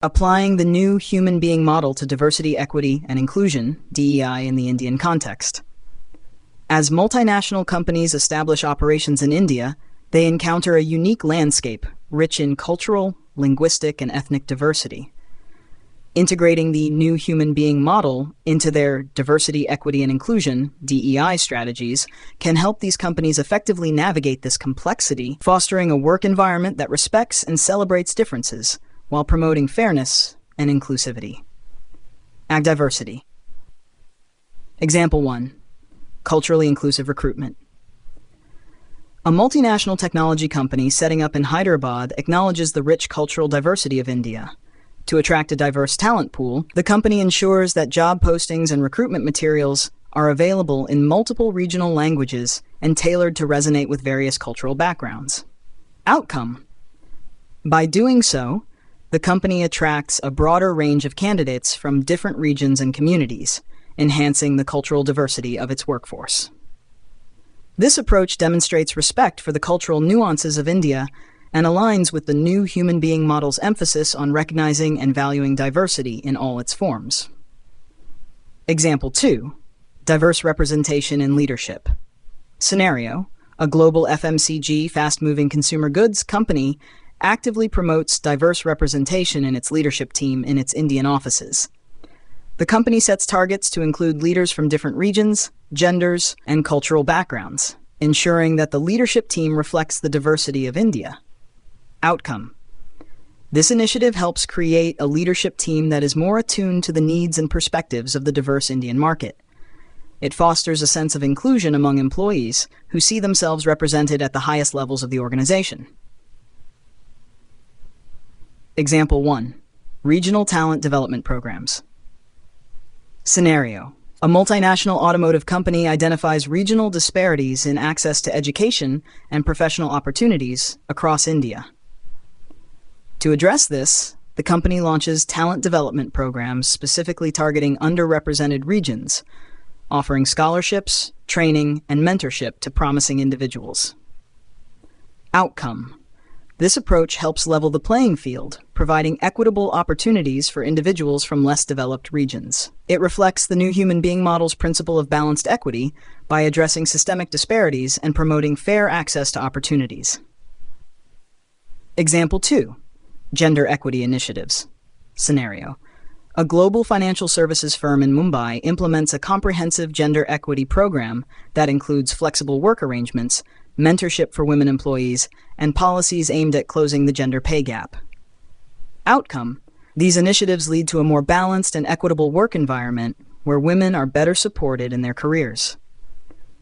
Applying the new human being model to diversity, equity, and inclusion, DEI, in the Indian context. As multinational companies establish operations in India, they encounter a unique landscape rich in cultural, linguistic, and ethnic diversity. Integrating the new human being model into their diversity, equity, and inclusion, DEI, strategies can help these companies effectively navigate this complexity, fostering a work environment that respects and celebrates differences while promoting fairness and inclusivity. Ag diversity. Example 1. Culturally inclusive recruitment. A multinational technology company setting up in Hyderabad acknowledges the rich cultural diversity of India. To attract a diverse talent pool, the company ensures that job postings and recruitment materials are available in multiple regional languages and tailored to resonate with various cultural backgrounds. Outcome. By doing so, the company attracts a broader range of candidates from different regions and communities, enhancing the cultural diversity of its workforce. This approach demonstrates respect for the cultural nuances of India and aligns with the new human being model's emphasis on recognizing and valuing diversity in all its forms. Example 2. Diverse representation in leadership. Scenario: a global FMCG, fast-moving consumer goods company, actively promotes diverse representation in its leadership team in its Indian offices. The company sets targets to include leaders from different regions, genders, and cultural backgrounds, ensuring that the leadership team reflects the diversity of India. Outcome. This initiative helps create a leadership team that is more attuned to the needs and perspectives of the diverse Indian market. It fosters a sense of inclusion among employees who see themselves represented at the highest levels of the organization. Example 1. Regional talent development programs. Scenario: a multinational automotive company identifies regional disparities in access to education and professional opportunities across India. To address this, the company launches talent development programs specifically targeting underrepresented regions, offering scholarships, training, and mentorship to promising individuals. Outcome. This approach helps level the playing field, providing equitable opportunities for individuals from less developed regions. It reflects the new human being model's principle of balanced equity by addressing systemic disparities and promoting fair access to opportunities. Example 2. Gender equity initiatives. Scenario: a global financial services firm in Mumbai implements a comprehensive gender equity program that includes flexible work arrangements, mentorship for women employees, and policies aimed at closing the gender pay gap. Outcome: these initiatives lead to a more balanced and equitable work environment where women are better supported in their careers.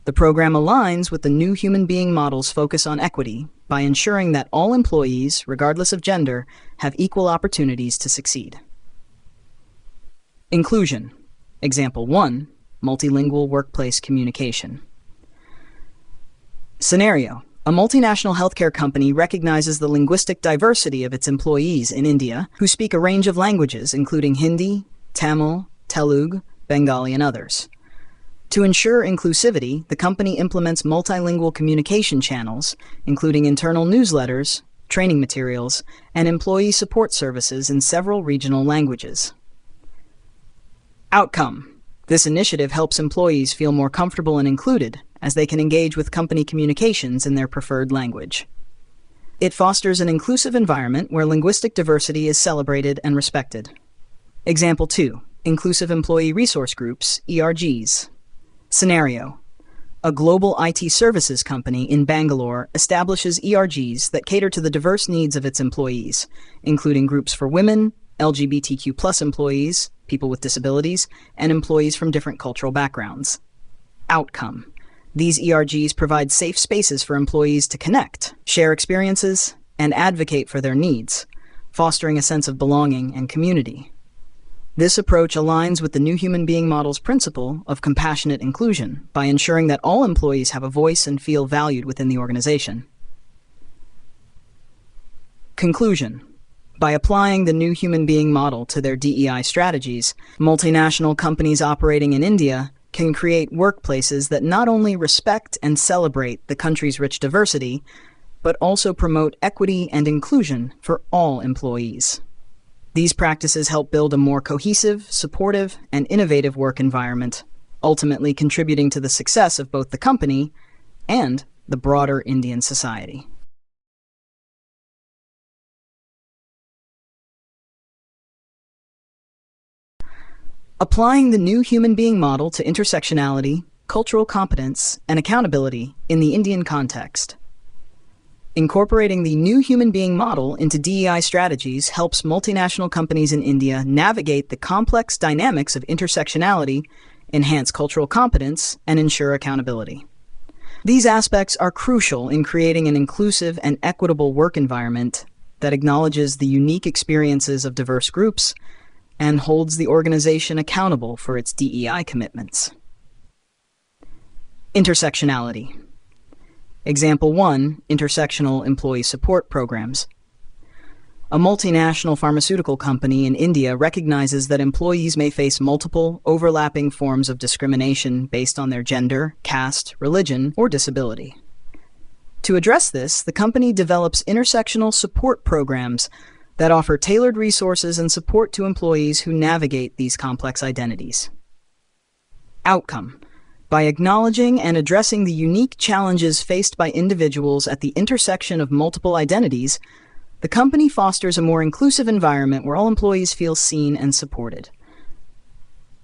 The program aligns with the new human being model's focus on equity by ensuring that all employees, regardless of gender, have equal opportunities to succeed. Inclusion. Example 1. Multilingual workplace communication. Scenario: a multinational healthcare company recognizes the linguistic diversity of its employees in India who speak a range of languages including Hindi, Tamil, Telugu, Bengali, and others. To ensure inclusivity, the company implements multilingual communication channels, including internal newsletters, training materials, and employee support services in several regional languages. Outcome. This initiative helps employees feel more comfortable and included as they can engage with company communications in their preferred language. It fosters an inclusive environment where linguistic diversity is celebrated and respected. Example 2. Inclusive Employee Resource Groups, ERGs. Scenario: a global IT services company in Bangalore establishes ERGs that cater to the diverse needs of its employees, including groups for women, LGBTQ+ employees, people with disabilities, and employees from different cultural backgrounds. Outcome: these ERGs provide safe spaces for employees to connect, share experiences, and advocate for their needs, fostering a sense of belonging and community. This approach aligns with the new human being model's principle of compassionate inclusion by ensuring that all employees have a voice and feel valued within the organization. Conclusion. By applying the new human being model to their DEI strategies, multinational companies operating in India can create workplaces that not only respect and celebrate the country's rich diversity, but also promote equity and inclusion for all employees. These practices help build a more cohesive, supportive, and innovative work environment, ultimately contributing to the success of both the company and the broader Indian society. Applying the new human being model to intersectionality, cultural competence, and accountability in the Indian context. Incorporating the new human being model into DEI strategies helps multinational companies in India navigate the complex dynamics of intersectionality, enhance cultural competence, and ensure accountability. These aspects are crucial in creating an inclusive and equitable work environment that acknowledges the unique experiences of diverse groups and holds the organization accountable for its DEI commitments. Intersectionality. Example 1, intersectional employee support programs. A multinational pharmaceutical company in India recognizes that employees may face multiple, overlapping forms of discrimination based on their gender, caste, religion, or disability. To address this, the company develops intersectional support programs that offer tailored resources and support to employees who navigate these complex identities. Outcome. By acknowledging and addressing the unique challenges faced by individuals at the intersection of multiple identities, the company fosters a more inclusive environment where all employees feel seen and supported.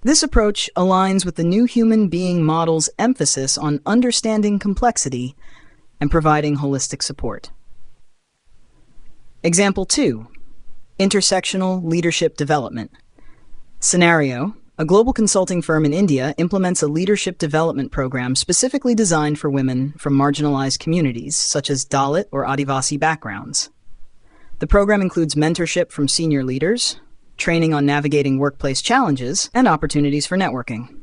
This approach aligns with the new human being model's emphasis on understanding complexity and providing holistic support. Example 2. Intersectional leadership development. Scenario: a global consulting firm in India implements a leadership development program specifically designed for women from marginalized communities, such as Dalit or Adivasi backgrounds. The program includes mentorship from senior leaders, training on navigating workplace challenges, and opportunities for networking.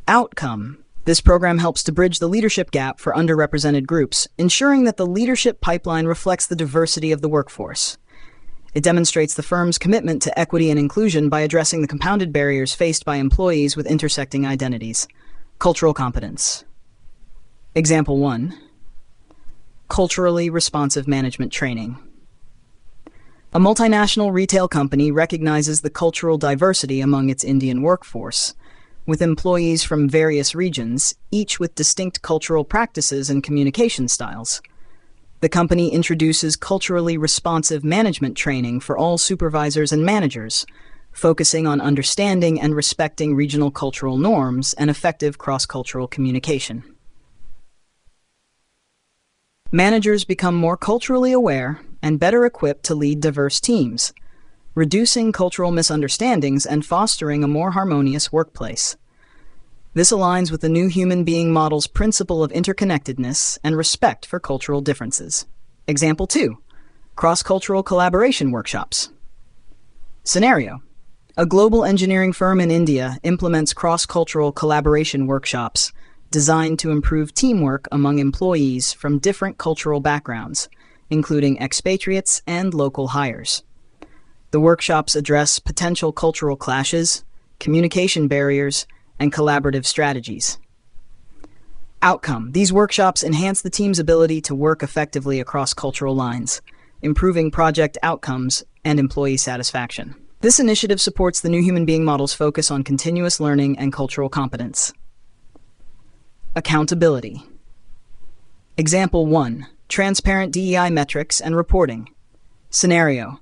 Outcome. This program helps to bridge the leadership gap for underrepresented groups, ensuring that the leadership pipeline reflects the diversity of the workforce. It demonstrates the firm's commitment to equity and inclusion by addressing the compounded barriers faced by employees with intersecting identities. Cultural competence. Example 1. Culturally responsive management training. A multinational retail company recognizes the cultural diversity among its Indian workforce, with employees from various regions, each with distinct cultural practices and communication styles. The company introduces culturally responsive management training for all supervisors and managers, focusing on understanding and respecting regional cultural norms and effective cross-cultural communication. Managers become more culturally aware and better equipped to lead diverse teams, reducing cultural misunderstandings and fostering a more harmonious workplace. This aligns with the new human being model's principle of interconnectedness and respect for cultural differences. Example 2. Cross-cultural collaboration workshops. Scenario: a global engineering firm in India implements cross-cultural collaboration workshops designed to improve teamwork among employees from different cultural backgrounds, including expatriates and local hires. The workshops address potential cultural clashes, communication barriers, and collaborative strategies. Outcome: these workshops enhance the team's ability to work effectively across cultural lines, improving project outcomes and employee satisfaction. This initiative supports the new human being model's focus on continuous learning and cultural competence. Accountability. Example 1. Transparent DEI metrics and reporting. Scenario: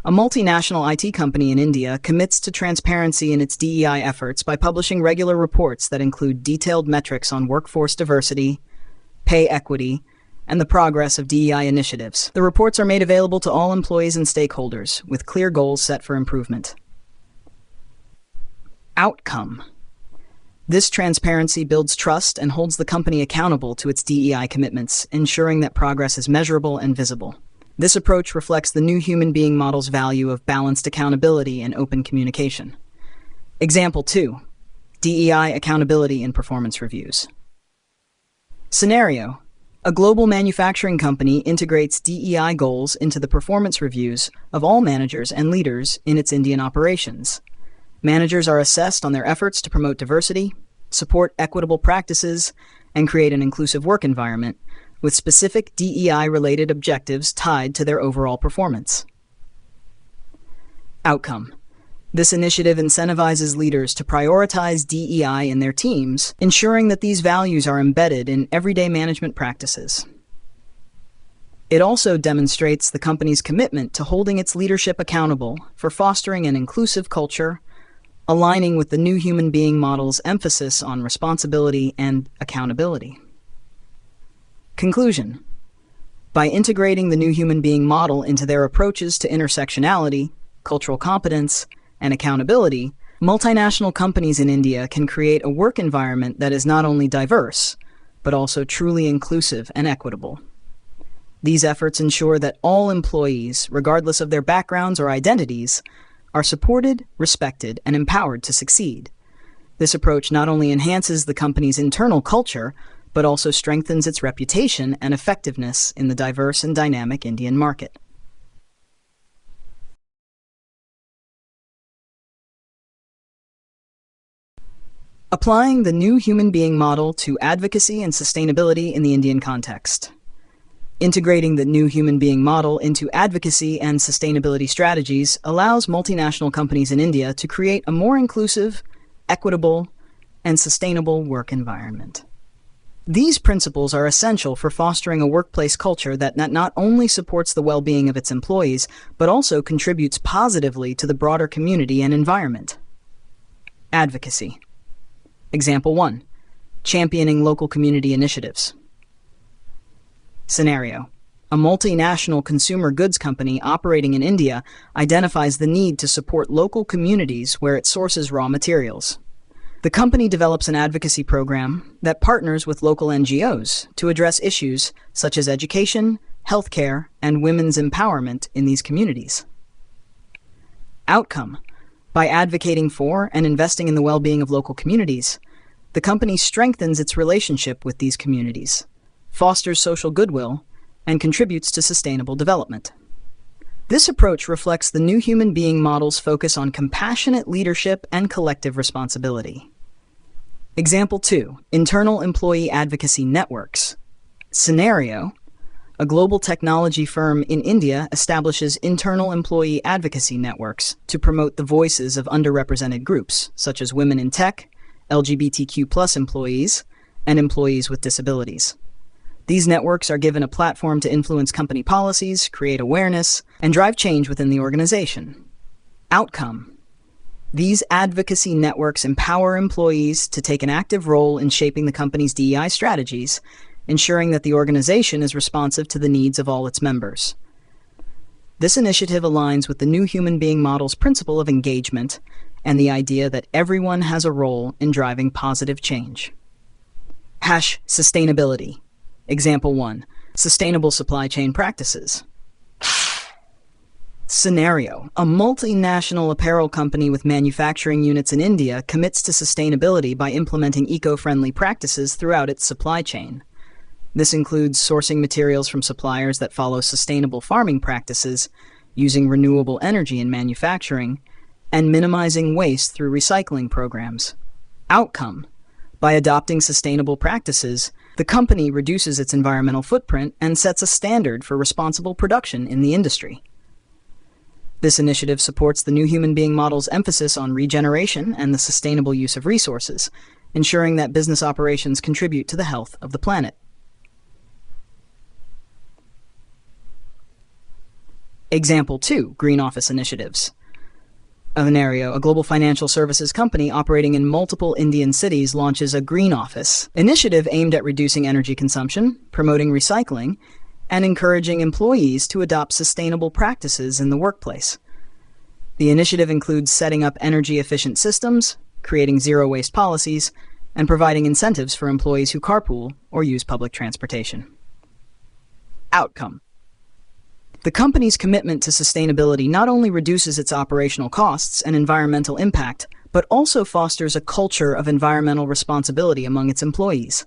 a multinational IT company in India commits to transparency in its DEI efforts by publishing regular reports that include detailed metrics on workforce diversity, pay equity, and the progress of DEI initiatives. The reports are made available to all employees and stakeholders, with clear goals set for improvement. Outcome. This transparency builds trust and holds the company accountable to its DEI commitments, ensuring that progress is measurable and visible. This approach reflects the new human being model's value of balanced accountability and open communication. Example 2. DEI accountability in performance reviews. Scenario: a global manufacturing company integrates DEI goals into the performance reviews of all managers and leaders in its Indian operations. Managers are assessed on their efforts to promote diversity, support equitable practices, and create an inclusive work environment, with specific DEI-related objectives tied to their overall performance. Outcome. This initiative incentivizes leaders to prioritize DEI in their teams, ensuring that these values are embedded in everyday management practices. It also demonstrates the company's commitment to holding its leadership accountable for fostering an inclusive culture, aligning with the new human being model's emphasis on responsibility and accountability. Conclusion. By integrating the new human being model into their approaches to intersectionality, cultural competence, and accountability, multinational companies in India can create a work environment that is not only diverse, but also truly inclusive and equitable. These efforts ensure that all employees, regardless of their backgrounds or identities, are supported, respected, and empowered to succeed. This approach not only enhances the company's internal culture, but also strengthens its reputation and effectiveness in the diverse and dynamic Indian market. Applying the new human being model to advocacy and sustainability in the Indian context. Integrating the new human being model into advocacy and sustainability strategies allows multinational companies in India to create a more inclusive, equitable, and sustainable work environment. These principles are essential for fostering a workplace culture that not only supports the well-being of its employees, but also contributes positively to the broader community and environment. Advocacy. Example 1. Championing local community initiatives. Scenario. A multinational consumer goods company operating in India identifies the need to support local communities where it sources raw materials. The company develops an advocacy program that partners with local NGOs to address issues such as education, healthcare, and women's empowerment in these communities. Outcome. By advocating for and investing in the well-being of local communities, the company strengthens its relationship with these communities, fosters social goodwill, and contributes to sustainable development. This approach reflects the new human being model's focus on compassionate leadership and collective responsibility. Example 2. Internal employee advocacy networks. Scenario. A global technology firm in India establishes internal employee advocacy networks to promote the voices of underrepresented groups, such as women in tech, LGBTQ+ employees, and employees with disabilities. These networks are given a platform to influence company policies, create awareness, and drive change within the organization. Outcome. These advocacy networks empower employees to take an active role in shaping the company's DEI strategies, ensuring that the organization is responsive to the needs of all its members. This initiative aligns with the new human being model's principle of engagement and the idea that everyone has a role in driving positive change. Sustainability. Example 1. Sustainable supply chain practices. Scenario. A multinational apparel company with manufacturing units in India commits to sustainability by implementing eco-friendly practices throughout its supply chain. This includes sourcing materials from suppliers that follow sustainable farming practices, using renewable energy in manufacturing, and minimizing waste through recycling programs. Outcome. By adopting sustainable practices, the company reduces its environmental footprint and sets a standard for responsible production in the industry. This initiative supports the new human being model's emphasis on regeneration and the sustainable use of resources, ensuring that business operations contribute to the health of the planet. Example 2. Green Office Initiatives. A global financial services company operating in multiple Indian cities launches a Green Office initiative aimed at reducing energy consumption, promoting recycling, and encouraging employees to adopt sustainable practices in the workplace. The initiative includes setting up energy-efficient systems, creating zero-waste policies, and providing incentives for employees who carpool or use public transportation. Outcome. The company's commitment to sustainability not only reduces its operational costs and environmental impact, but also fosters a culture of environmental responsibility among its employees.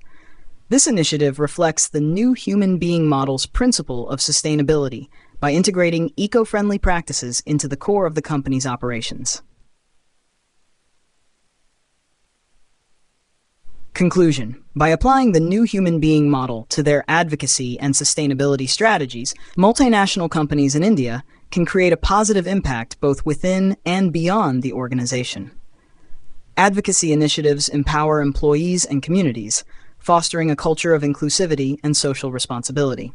This initiative reflects the new human being model's principle of sustainability by integrating eco-friendly practices into the core of the company's operations. Conclusion. By applying the new human being model to their advocacy and sustainability strategies, multinational companies in India can create a positive impact both within and beyond the organization. Advocacy initiatives empower employees and communities, fostering a culture of inclusivity and social responsibility.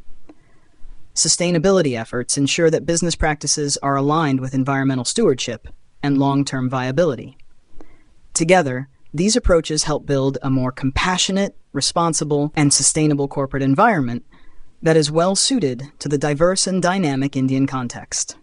Sustainability efforts ensure that business practices are aligned with environmental stewardship and long-term viability. Together, these approaches help build a more compassionate, responsible, and sustainable corporate environment that is well suited to the diverse and dynamic Indian context.